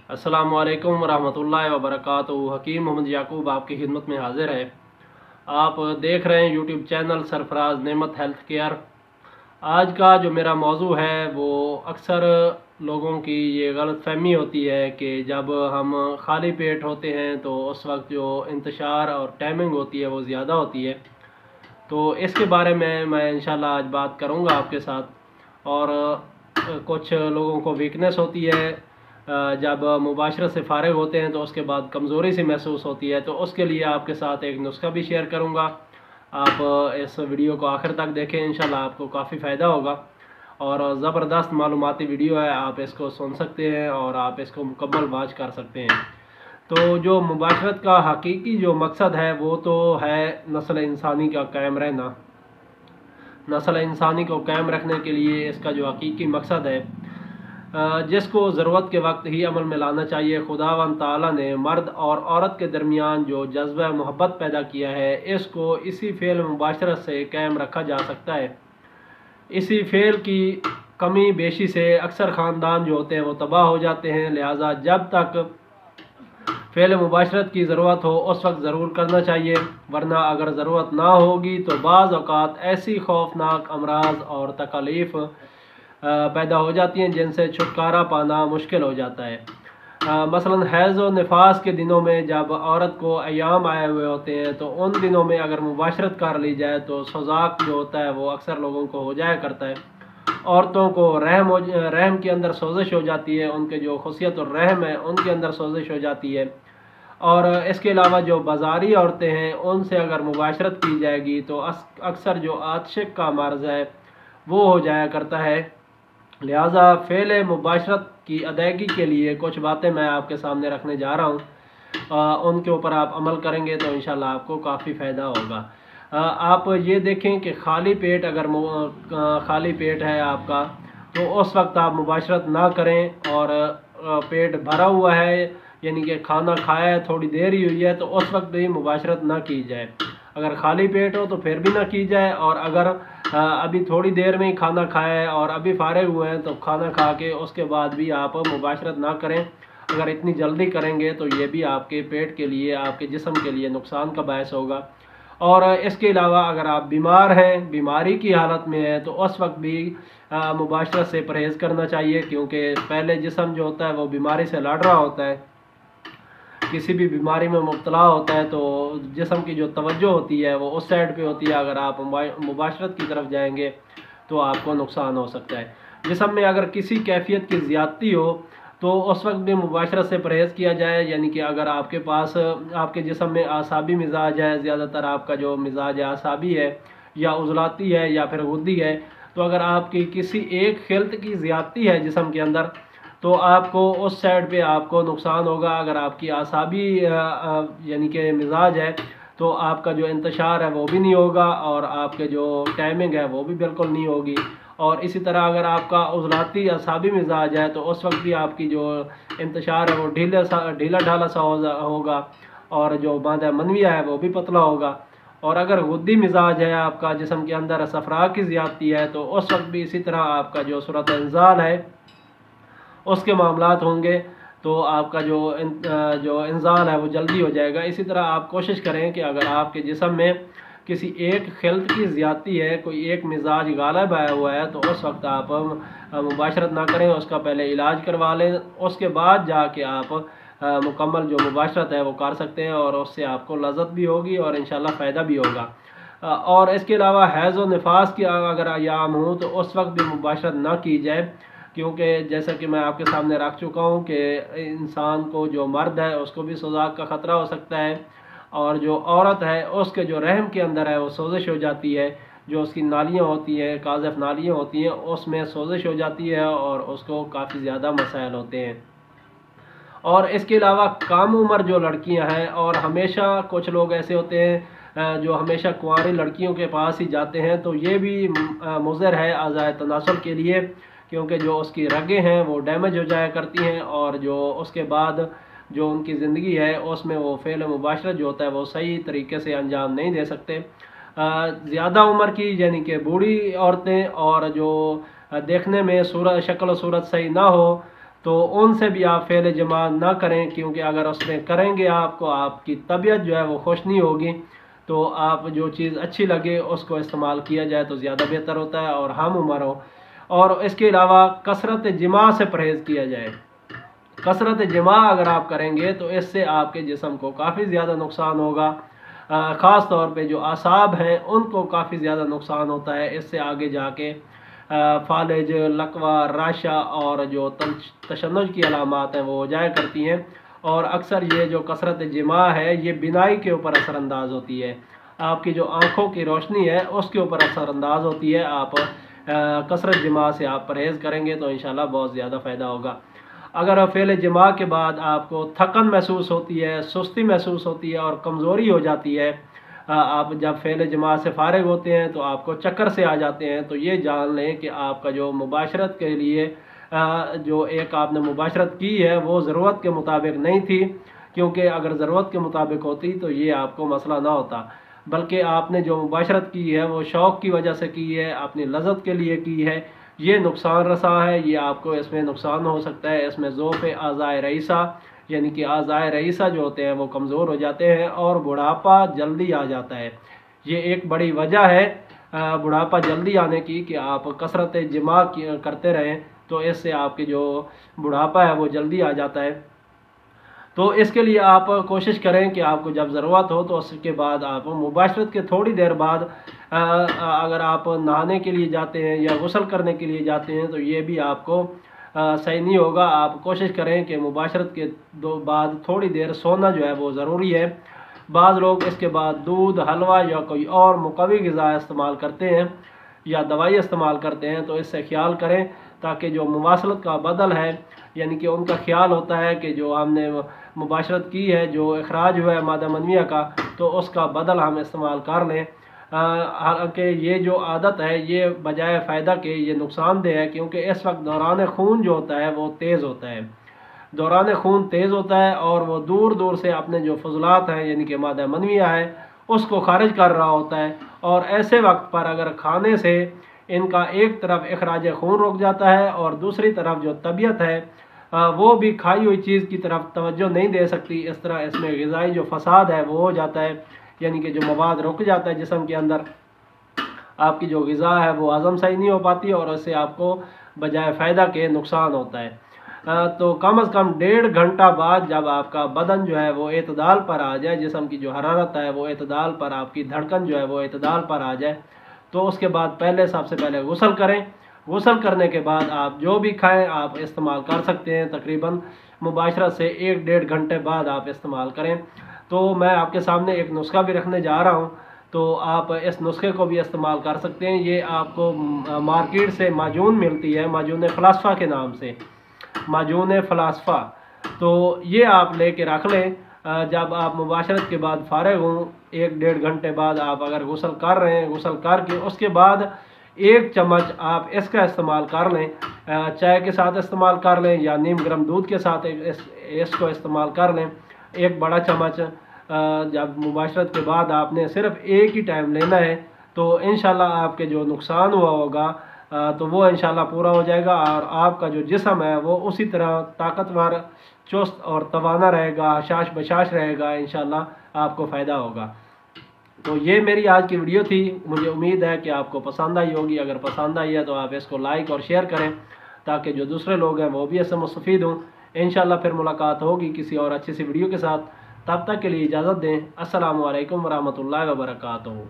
अस्सलामुअलैकुम वरहमतुल्लाहि वबरकातुहू। हकीम मोहम्मद याकूब आपकी खिदमत में हाजिर है। आप देख रहे हैं यूट्यूब चैनल सरफराज नेमत हेल्थ केयर। आज का जो मेरा मौजू है वो अक्सर लोगों की ये गलत फहमी होती है कि जब हम खाली पेट होते हैं तो उस वक्त जो इंतशार और टाइमिंग होती है वो ज़्यादा होती है। तो इसके बारे में मैं इंशाल्लाह आज बात करूँगा आपके साथ। और कुछ लोगों को वीकनेस होती है, जब मुबाशरत से फ़ारिग होते हैं तो उसके बाद कमज़ोरी सी महसूस होती है, तो उसके लिए आपके साथ एक नुस्खा भी शेयर करूँगा। आप इस वीडियो को आखिर तक देखें, इंशाल्लाह आपको काफ़ी फ़ायदा होगा। और ज़बरदस्त मालूमाती वीडियो है, आप इसको सुन सकते हैं और आप इसको मुकम्मल वॉच कर सकते हैं। तो जो मुबाशरत का हकीकी जो मकसद है वो तो है नस्ल इंसानी का कायम रहना। नस्ल इंसानी को कायम रखने के लिए इसका जो हकीकी मकसद है, जिसको ज़रूरत के वक्त ही अमल में लाना चाहिए। खुदावंद ताला ने मर्द और औरत के दरमियान जो जज्बा मोहब्बत पैदा किया है, इसको इसी फ़ेल मुबाशरत से कायम रखा जा सकता है। इसी फ़ेल की कमी बेशी से अक्सर ख़ानदान जो होते हैं वो तबाह हो जाते हैं। लिहाजा जब तक फ़ेल मुबाशरत की ज़रूरत हो उस वक्त ज़रूर करना चाहिए, वरना अगर ज़रूरत ना होगी तो बाज़ औक़ात ऐसी खौफनाक अमराज और तकलीफ़ पैदा हो जाती हैं जिनसे छुटकारा पाना मुश्किल हो जाता है। मसलन हैज़ और निफास के दिनों में जब औरत को अयाम आए हुए होते हैं तो उन दिनों में अगर मुबाशरत कर ली जाए तो सज़ाक जो होता है वो अक्सर लोगों को हो जाया करता है। औरतों को रहम के अंदर सोजिश हो जाती है, उनके जो खुशियत और रहम है उनके अंदर सोजिश हो जाती है। और इसके अलावा जो बाज़ारी औरतें हैं उनसे अगर मुबाशरत की जाएगी तो अक्सर जो आतशिक का मर्ज़ है वो हो जाया करता है। लिहाजा फ़ेल मुबाशरत की अदायगी के लिए कुछ बातें मैं आपके सामने रखने जा रहा हूँ। उनके ऊपर आप अमल करेंगे तो इंशाल्लाह आपको काफ़ी फ़ायदा होगा। आप ये देखें कि खाली पेट अगर खाली पेट है आपका तो उस वक्त आप मुबाशरत ना करें। और पेट भरा हुआ है यानी कि खाना खाया है, थोड़ी देर ही हुई है, तो उस वक्त भी मुबाशरत ना की जाए। अगर खाली पेट हो तो फिर भी ना की जाए, और अगर अभी थोड़ी देर में ही खाना खाया है और अभी फारिग हुए हैं तो खाना खा के उसके बाद भी आप मुबाशरत ना करें। अगर इतनी जल्दी करेंगे तो ये भी आपके पेट के लिए, आपके जिस्म के लिए नुकसान का बायस होगा। और इसके अलावा अगर आप बीमार हैं, बीमारी की हालत में हैं, तो उस वक्त भी मुबाशरत से परहेज़ करना चाहिए, क्योंकि पहले जिस्म जो होता है वो बीमारी से लड़ रहा होता है। किसी भी बीमारी में मुब्तला होता है तो जिस्म की जो तवज्जो होती है वो उस साइड पे होती है। अगर आप मुबाशरत की तरफ जाएंगे तो आपको नुकसान हो सकता है। जिस्म में अगर किसी कैफियत की ज़्यादती हो तो उस वक्त भी मुबाशरत से परहेज़ किया जाए। यानी कि अगर आपके पास आपके जिस्म में आसाबी मिजाज है, ज़्यादातर आपका जो मिजाज है आसाबी है या उज़लाती है या फिर गुद्दी है, तो अगर आपकी किसी एक खिल्त की ज़्यादती है जिस्म के अंदर तो आपको उस साइड पे आपको नुकसान होगा। अगर आपकी आसाबी यानी कि मिजाज है तो आपका जो इंतशार है वो भी नहीं होगा और आपके जो टाइमिंग है वो भी बिल्कुल नहीं होगी। और इसी तरह अगर आपका उज़लाती आसाबी मिजाज है तो उस वक्त भी आपकी जो इंतशार है वो ढीला ढाला सा होगा और जो बांधा मनविया है वो भी पतला होगा। और अगर गुद्दी मिजाज है आपका, जिस्म के अंदर सफरा की ज़्यादती है, तो उस वक्त भी इसी तरह आपका जो सूरत इंजाल है उसके मामलात होंगे, तो आपका जो इंजाल है वो जल्दी हो जाएगा। इसी तरह आप कोशिश करें कि अगर आपके जिस्म में किसी एक खिल्त की ज़्यादती है, कोई एक मिजाज गालिब आया हुआ है, तो उस वक्त आप मुबाशरत ना करें, उसका पहले इलाज करवा लें, उसके बाद जाके आप मुकम्मल जो मुबाशरत है वो कर सकते हैं और उससे आपको लज़्ज़त भी होगी और इंशाल्लाह फ़ायदा भी होगा। और इसके अलावा हैज़ और निफास की अगर अयाम हो तो उस वक्त भी मुबाशरत ना की जाए, क्योंकि जैसा कि मैं आपके सामने रख चुका हूँ कि इंसान को, जो मर्द है उसको भी सोजाक का ख़तरा हो सकता है, और जो औरत है उसके जो रहम के अंदर है वो सोजिश हो जाती है। जो उसकी नालियाँ होती हैं, काज़फ़ नालियाँ होती हैं, उसमें सोजिश हो जाती है और उसको काफ़ी ज़्यादा मसाइल होते हैं। और इसके अलावा कम उम्र जो लड़कियां हैं, और हमेशा कुछ लोग ऐसे होते हैं जो हमेशा कुंवारी लड़कियों के पास ही जाते हैं, तो ये भी मुज़र है आज़ाए तनासुल के लिए, क्योंकि जो उसकी रगें हैं वो डैमेज हो जाया करती हैं और जो उसके बाद जो उनकी ज़िंदगी है उसमें वो फ़ेल मुबाशरत जो होता है वो सही तरीके से अंजाम नहीं दे सकते। ज़्यादा उम्र की यानी कि बूढ़ी औरतें और जो देखने में शक्ल और सूरत सही ना हो, तो उनसे भी आप फ़ेल जमा ना करें, क्योंकि अगर उसमें करेंगे आपको आपकी तबीयत जो है वो खुश नहीं होगी। तो आप जो चीज़ अच्छी लगे उसको इस्तेमाल किया जाए तो ज़्यादा बेहतर होता है और हम उम्र हो। और इसके अलावा कसरत जिमा से परहेज़ किया जाए। कसरत जिमा अगर आप करेंगे तो इससे आपके जिस्म को काफ़ी ज़्यादा नुकसान होगा। ख़ास तौर पे जो आसाब हैं उनको काफ़ी ज़्यादा नुकसान होता है। इससे आगे जाके फालिज, लकवा, राशा और जो तशन्नुज की अलामात हैं वो हो जाया करती हैं। और अक्सर ये जो कसरत जिमा है ये बिनाई के ऊपर असरअंदाज होती है, आपकी जो आँखों की रोशनी है उसके ऊपर असरअंदाज होती है। आप कसरत जिमा से आप परहेज़ करेंगे तो इंशाल्लाह बहुत ज़्यादा फ़ायदा होगा। अगर फ़ेल जिमा के बाद आपको थकन महसूस होती है, सुस्ती महसूस होती है और कमज़ोरी हो जाती है, आप जब फ़ेल जिमा से फ़ारिग होते हैं तो आपको चक्कर से आ जाते हैं, तो ये जान लें कि आपका जो मुबाशरत के लिए जो एक आपने मुबाशरत की है वो ज़रूरत के मुताबिक नहीं थी। क्योंकि अगर ज़रूरत के मुताबिक होती तो ये आपको मसला ना होता, बल्कि आपने जो मुबाशरत की है वो शौक़ की वजह से की है, अपनी लज़्ज़त के लिए की है। ये नुकसान रसा है, ये आपको इसमें नुकसान हो सकता है। इसमें ज़ोफ़ आज़ाए रईसा यानी कि आज़ाए रईसा जो होते हैं वो कमज़ोर हो जाते हैं और बुढ़ापा जल्दी आ जाता है। ये एक बड़ी वजह है बुढ़ापा जल्दी आने की कि आप कसरत जिमा करते रहें, तो इससे आपकी जो बुढ़ापा है वो जल्दी आ जाता है। तो इसके लिए आप कोशिश करें कि आपको जब ज़रूरत हो तो उसके बाद आप मुबाशरत के थोड़ी देर बाद अगर आप नहाने के लिए जाते हैं या गुस्ल करने के लिए जाते हैं तो ये भी आपको सही नहीं होगा। आप कोशिश करें कि मुबाशरत के बाद थोड़ी देर सोना जो है वो ज़रूरी है। बाज़ लोग इसके बाद दूध, हलवा या कोई और मुक़वी ग़िज़ा इस्तेमाल करते हैं या दवाई इस्तेमाल करते हैं, तो इससे ख्याल करें ताकि जो मुवासलत का बदल है यानी कि उनका ख्याल होता है कि जो हमने मुबाशरत की है, जो अखराज हुआ है मादा मनविया का, तो उसका बदल हम इस्तेमाल कर लें। हालांकि ये जो आदत है ये बजाय फ़ायदा के ये नुकसानदेह है, क्योंकि इस वक्त दौरान खून जो होता है वो तेज़ होता है, दौरान खून तेज़ होता है और वो दूर दूर से अपने जो फजलात हैं यानी कि मादा मनविया है उसको खारिज कर रहा होता है। और ऐसे वक्त पर अगर खाने से इनका एक तरफ अखराज खून रुक जाता है और दूसरी तरफ जो तबीयत है वो भी खाई हुई चीज़ की तरफ तवज्जो नहीं दे सकती। इस तरह इसमें ग़िज़ाई जो फसाद है वो हो जाता है, यानी कि जो मवाद रुक जाता है जिस्म के अंदर, आपकी जो ग़िज़ा है वो हज़म सही नहीं हो पाती और उससे आपको बजाय फ़ायदा के नुकसान होता है। तो कम से कम 1.5 घंटा बाद जब आपका बदन जो है वो एतदाल पर आ जाए, जिस्म की जो हरारत है वो एतदाल पर, आपकी धड़कन जो है वो एतदाल पर आ जाए, तो उसके बाद सबसे पहले गुस्ल करें। गुस्ल करने के बाद आप जो भी खाएं आप इस्तेमाल कर सकते हैं। तकरीबन मुबाशरत से 1-1.5 घंटे बाद आप इस्तेमाल करें। तो मैं आपके सामने एक नुस्खा भी रखने जा रहा हूं, तो आप इस नुस्खे को भी इस्तेमाल कर सकते हैं। ये आपको मार्केट से माजून मिलती है, माजून फ़लास्फ़ा के नाम से, माजून फ़लास्फ़ा। तो ये आप लेके रख लें। जब आप मुबाशरत के बाद फ़ारिग हों 1-1.5 घंटे बाद आप अगर गुस्ल कर रहे हैं, गुस्ल करके उसके बाद 1 चम्मच आप इसका इस्तेमाल कर लें, चाय के साथ इस्तेमाल कर लें या नीम गर्म दूध के साथ इसको इस्तेमाल कर लें। 1 बड़ा चम्मच जब मुबाशरत के बाद आपने सिर्फ़ एक ही टाइम लेना है, तो इंशाल्लाह आपके जो नुकसान हुआ होगा तो वो इंशाल्लाह पूरा हो जाएगा और आपका जो जिस्म है वो उसी तरह ताकतवर, चुस्त और तवाना रहेगा, हशाश बशाश रहेगा। इंशाल्लाह आपको फ़ायदा होगा। तो ये मेरी आज की वीडियो थी। मुझे उम्मीद है कि आपको पसंद आई होगी। अगर पसंद आई है तो आप इसको लाइक और शेयर करें ताकि जो दूसरे लोग हैं वो भी इससे मुस्तफ़ीद हों। इंशाल्लाह फिर मुलाकात होगी किसी और अच्छी सी वीडियो के साथ। तब तक के लिए इजाज़त दें। अस्सलामु अलैकुम वरहमतुल्लाहि वबरकातुहू।